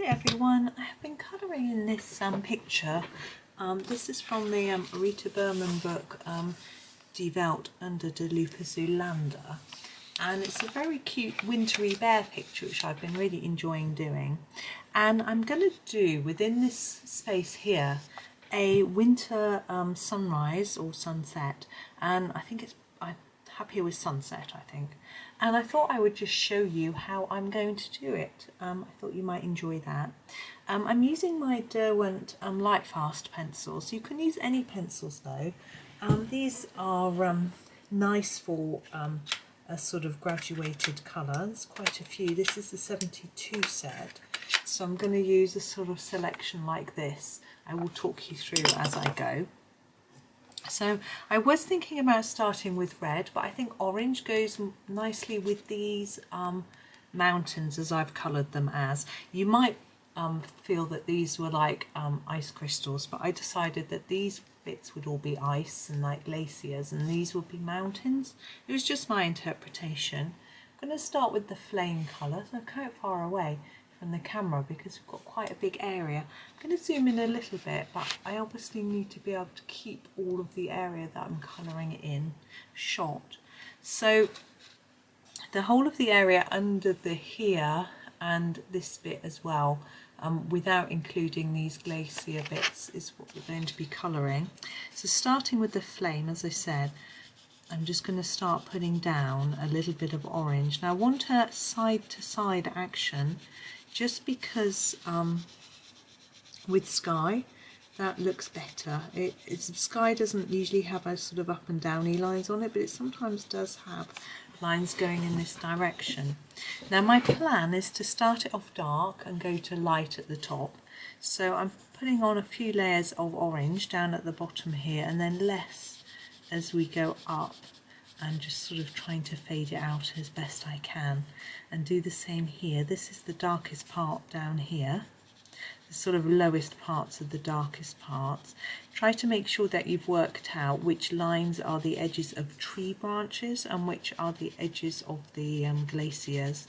everyone, I have been colouring in this picture. This is from the Rita Berman book, Welt Unter der Lupe Lande, and it's a very cute wintry bear picture which I've been really enjoying doing. And I'm going to do within this space here a winter sunrise or sunset, and I'm happier with sunset, I think. And I thought I would just show you how I'm going to do it. I thought you might enjoy that. I'm using my Derwent Lightfast pencils. You can use any pencils though. These are nice for a sort of graduated colour. There's quite a few. This is the 72 set. So I'm going to use a sort of selection like this. I will talk you through as I go. So I was thinking about starting with red, but I think orange goes nicely with these mountains as I've coloured them as. You might feel that these were like ice crystals, but I decided that these bits would all be ice and like glaciers, and these would be mountains. It was just my interpretation. I'm going to start with the flame colour, so I'm quite far away from the camera because we've got quite a big area. I'm going to zoom in a little bit, but I obviously need to be able to keep all of the area that I'm colouring in shot. So the whole of the area under the here and this bit as well, without including these glacier bits, is what we're going to be colouring. So starting with the flame, as I said, I'm just going to start putting down a little bit of orange. Now I want a side to side action, just because with sky that looks better. Sky doesn't usually have a sort of up and downy lines on it, but it sometimes does have lines going in this direction. Now my plan is to start it off dark and go to light at the top. So I'm putting on a few layers of orange down at the bottom here, and then less as we go up, and just sort of trying to fade it out as best I can, and do the same here. This is the darkest part down here, the sort of lowest parts of the darkest parts. Try to make sure that you've worked out which lines are the edges of tree branches and which are the edges of the glaciers,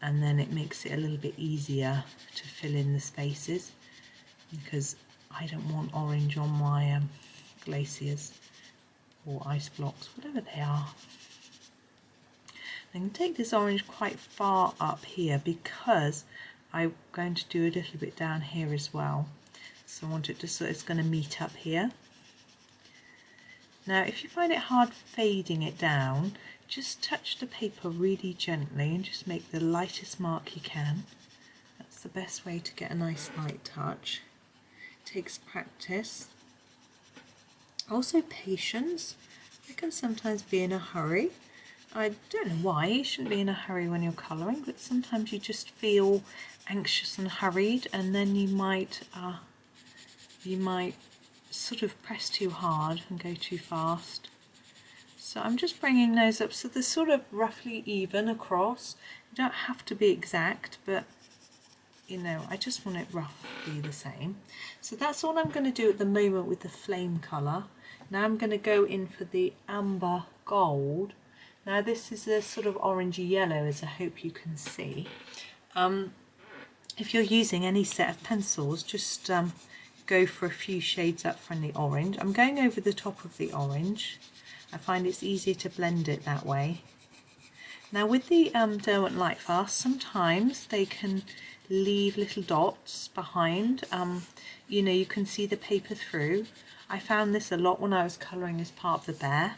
and then it makes it a little bit easier to fill in the spaces, because I don't want orange on my glaciers or ice blocks, whatever they are. I can take this orange quite far up here because I'm going to do a little bit down here as well. So I want it to, so it's going to meet up here. Now if you find it hard fading it down, just touch the paper really gently and just make the lightest mark you can. That's the best way to get a nice light touch. It takes practice. Also patience. I can sometimes be in a hurry. I don't know why, you shouldn't be in a hurry when you're colouring, but sometimes you just feel anxious and hurried, and then you might sort of press too hard and go too fast. So I'm just bringing those up so they're sort of roughly even across. You don't have to be exact, but you know, I just want it roughly the same. So that's all I'm going to do at the moment with the flame colour. Now I'm going to go in for the amber gold. Now this is a sort of orangey yellow, as I hope you can see. If you're using any set of pencils, just go for a few shades up from the orange. I'm going over the top of the orange. I find it's easier to blend it that way. Now with the Derwent Lightfast, sometimes they can leave little dots behind. You know, you can see the paper through. I found this a lot when I was colouring as part of the bear,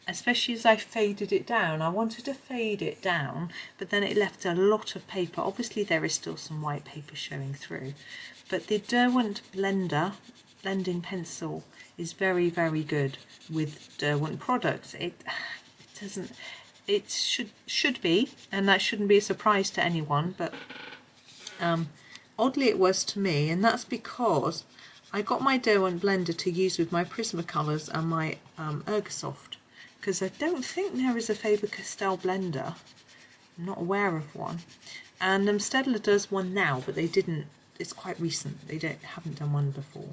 especially as I faded it down. I wanted to fade it down, but then it left a lot of paper. Obviously there is still some white paper showing through, but the Derwent blending pencil is very, very good with Derwent products. It should be, and that shouldn't be a surprise to anyone, but oddly it was to me, and that's because I got my Derwent blender to use with my Prismacolors and my Ergosoft, because I don't think there is a Faber-Castell blender. I'm not aware of one. And Staedtler does one now, but they didn't, it's quite recent, they haven't done one before.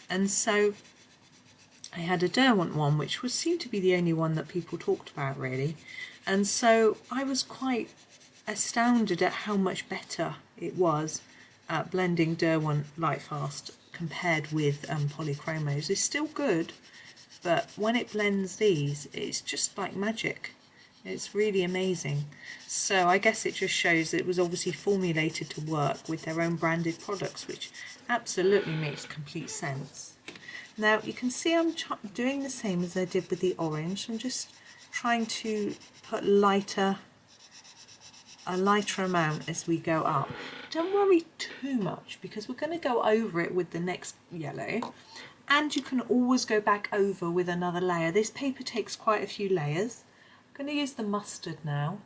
And so I had a Derwent one, which seemed to be the only one that people talked about really. And so I was quite astounded at how much better it was blending Derwent Lightfast compared with polychromos is still good, but when it blends these, it's just like magic. It's really amazing. So I guess it just shows that it was obviously formulated to work with their own branded products, which absolutely makes complete sense. Now you can see I'm doing the same as I did with the orange. I'm just trying to put a lighter amount as we go up. Don't worry too much because we're going to go over it with the next yellow, and you can always go back over with another layer. This paper takes quite a few layers. I'm going to use the mustard now.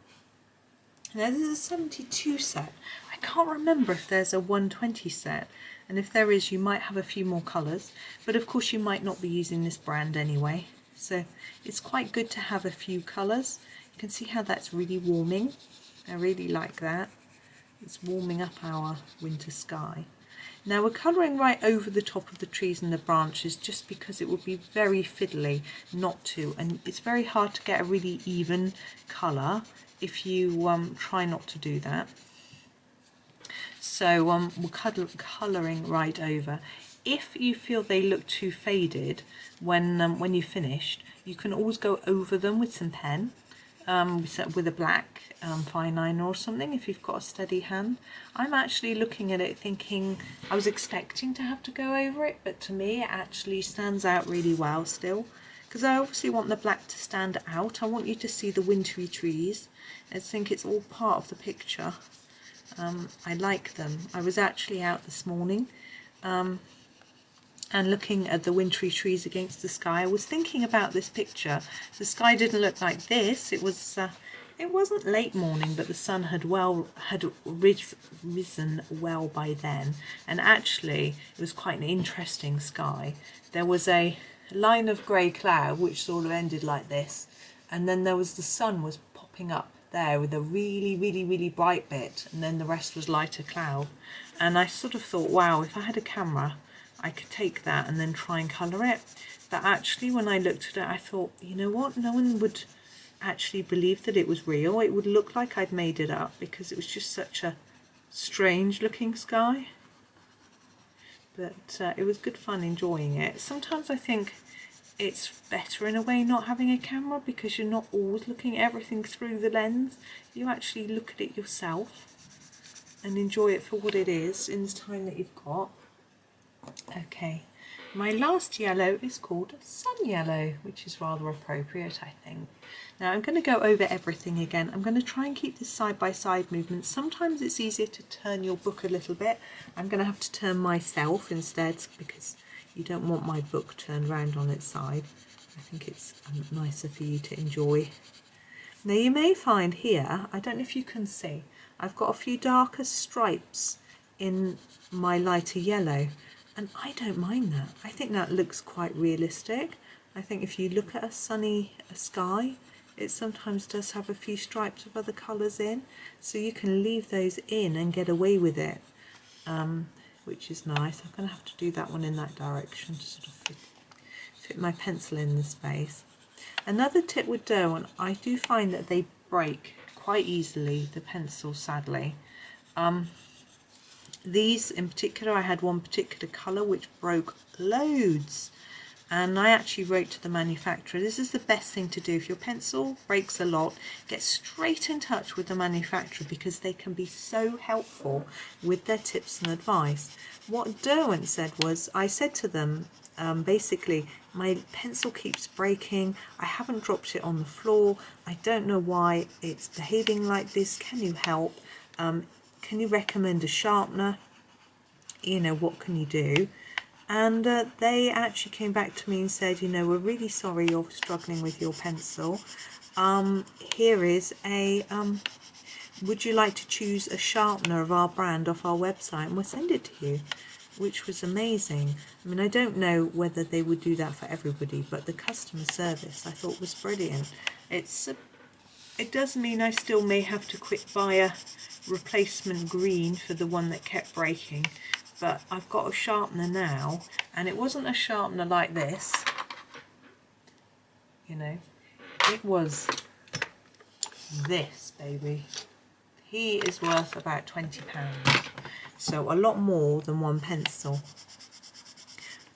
Now this is a 72 set. I can't remember if there's a 120 set, and if there is, you might have a few more colours, but of course you might not be using this brand anyway, so it's quite good to have a few colours. You can see how that's really warming. I really like that. It's warming up our winter sky. Now we're colouring right over the top of the trees and the branches just because it would be very fiddly not to, and it's very hard to get a really even colour if you try not to do that. So we're colouring right over. If you feel they look too faded when you've finished, you can always go over them with some pen, with a black fine liner or something if you've got a steady hand. I'm actually looking at it thinking I was expecting to have to go over it, but to me it actually stands out really well still, because I obviously want the black to stand out. I want you to see the wintry trees. I think it's all part of the picture. I like them. I was actually out this morning and looking at the wintry trees against the sky. I was thinking about this picture. The sky didn't look like this. It wasn't late morning, but the sun had risen well by then, and actually it was quite an interesting sky. There was a line of grey cloud which sort of ended like this, and then there was the sun was popping up there with a really bright bit, and then the rest was lighter cloud. And I sort of thought, wow, if I had a camera I could take that and then try and colour it. But actually when I looked at it, I thought, you know what, no one would actually believe that it was real. It would look like I'd made it up because it was just such a strange looking sky. But it was good fun enjoying it. Sometimes I think it's better in a way not having a camera, because you're not always looking at everything through the lens. You actually look at it yourself and enjoy it for what it is in the time that you've got. Okay, my last yellow is called Sun Yellow, which is rather appropriate, I think. Now I'm going to go over everything again. I'm going to try and keep this side by side movement. Sometimes it's easier to turn your book a little bit. I'm going to have to turn myself instead because you don't want my book turned round on its side. I think it's nicer for you to enjoy. Now you may find here, I don't know if you can see, I've got a few darker stripes in my lighter yellow. And I don't mind that. I think that looks quite realistic. I think if you look at a sunny sky, it sometimes does have a few stripes of other colours in. So you can leave those in and get away with it, which is nice. I'm going to have to do that one in that direction to sort of fit my pencil in the space. Another tip with Derwent, I do find that they break quite easily, the pencils, sadly. These in particular, I had one particular colour which broke loads, and I actually wrote to the manufacturer, this is the best thing to do. If your pencil breaks a lot, get straight in touch with the manufacturer because they can be so helpful with their tips and advice. What Derwent said was, I said to them, basically, my pencil keeps breaking, I haven't dropped it on the floor, I don't know why it's behaving like this, can you help? Can you recommend a sharpener? You know, what can you do? And they actually came back to me and said, you know, we're really sorry you're struggling with your pencil. Here is a, would you like to choose a sharpener of our brand off our website, and we'll send it to you, which was amazing. I mean, I don't know whether they would do that for everybody, but the customer service I thought was brilliant. It does mean I still may have to quick buy a replacement green for the one that kept breaking, but I've got a sharpener now, and it wasn't a sharpener like this, you know, it was this baby. He is worth about £20. so a lot more than one pencil.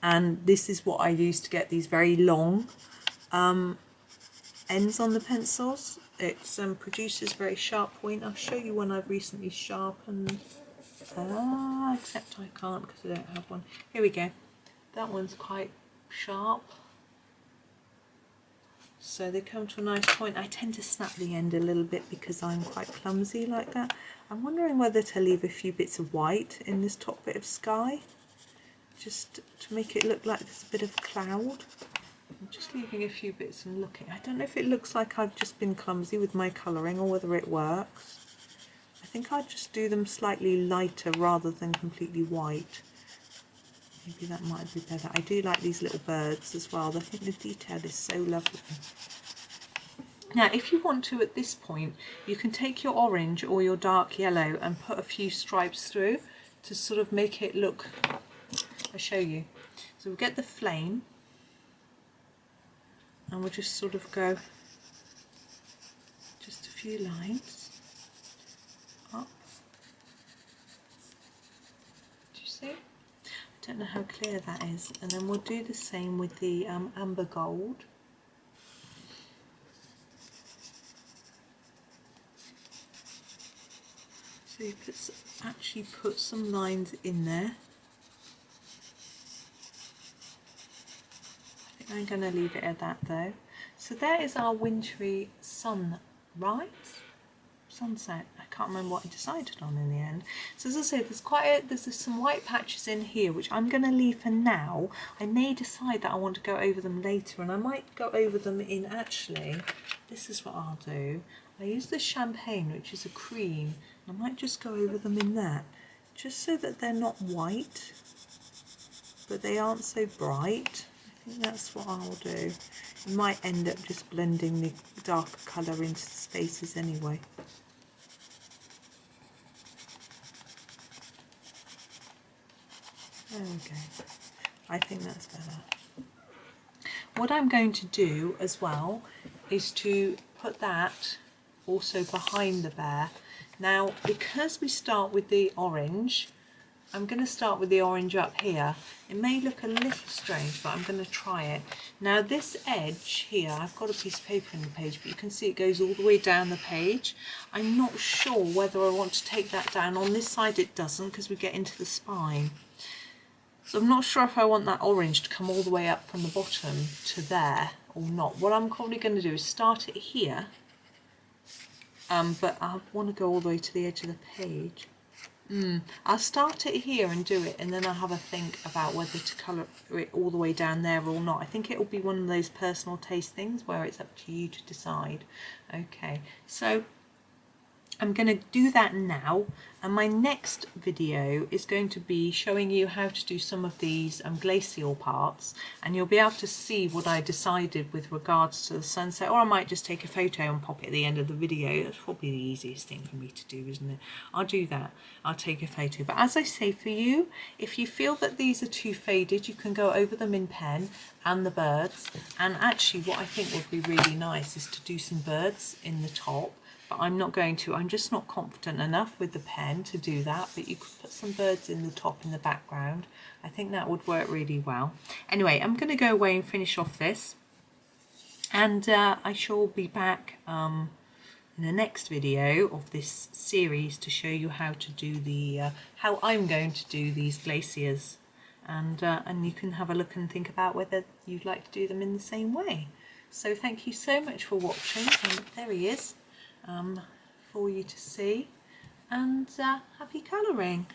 And this is what I use to get these very long ends on the pencils. It produces very sharp point. I'll show you one I've recently sharpened. Except I can't because I don't have one. Here we go. That one's quite sharp. So they come to a nice point. I tend to snap the end a little bit because I'm quite clumsy like that. I'm wondering whether to leave a few bits of white in this top bit of sky, just to make it look like there's a bit of cloud. I'm just leaving a few bits and looking. I don't know if it looks like I've just been clumsy with my colouring or whether it works. I think I'd just do them slightly lighter rather than completely white. Maybe that might be better. I do like these little birds as well. I think the detail is so lovely. Now, if you want to, at this point, you can take your orange or your dark yellow and put a few stripes through to sort of make it look. I'll show you. So we'll get the flame and we'll just sort of go just a few lines up. Do you see? I don't know how clear that is. And then we'll do the same with the amber gold. So you actually put some lines in there. I think I'm going to leave it at that though. So there is our wintry sunset. I can't remember what I decided on in the end. So as I say, there's some white patches in here which I'm going to leave for now. I may decide that I want to go over them later, and I might go over them in, actually, this is what I'll do. I use the champagne, which is a cream, and I might just go over them in that, just so that they're not white, but they aren't so bright. I think that's what I'll do. It might end up just blending the darker colour into the spaces anyway. There we go. I think that's better. What I'm going to do as well is to put that also behind the bear. Now, because we start with the orange, I'm going to start with the orange up here. It may look a little strange, but I'm going to try it. Now this edge here, I've got a piece of paper in the page, but you can see it goes all the way down the page. I'm not sure whether I want to take that down. On this side it doesn't, because we get into the spine. So I'm not sure if I want that orange to come all the way up from the bottom to there or not. What I'm probably going to do is start it here, but I want to go all the way to the edge of the page. I'll start it here and do it, and then I'll have a think about whether to colour it all the way down there or not. I think it will be one of those personal taste things where it's up to you to decide. Okay, so I'm going to do that now, and my next video is going to be showing you how to do some of these glacial parts, and you'll be able to see what I decided with regards to the sunset, or I might just take a photo and pop it at the end of the video. That's probably the easiest thing for me to do, isn't it? I'll do that. I'll take a photo. But as I say, for you, if you feel that these are too faded, you can go over them in pen and the birds. And actually what I think would be really nice is to do some birds in the top. But I'm not going to. I'm just not confident enough with the pen to do that. But you could put some birds in the top in the background. I think that would work really well. Anyway, I'm going to go away and finish off this. And I shall be back in the next video of this series to show you how to do the how I'm going to do these glaciers. And you can have a look and think about whether you'd like to do them in the same way. So thank you so much for watching. And there he is. For you to see, and happy colouring.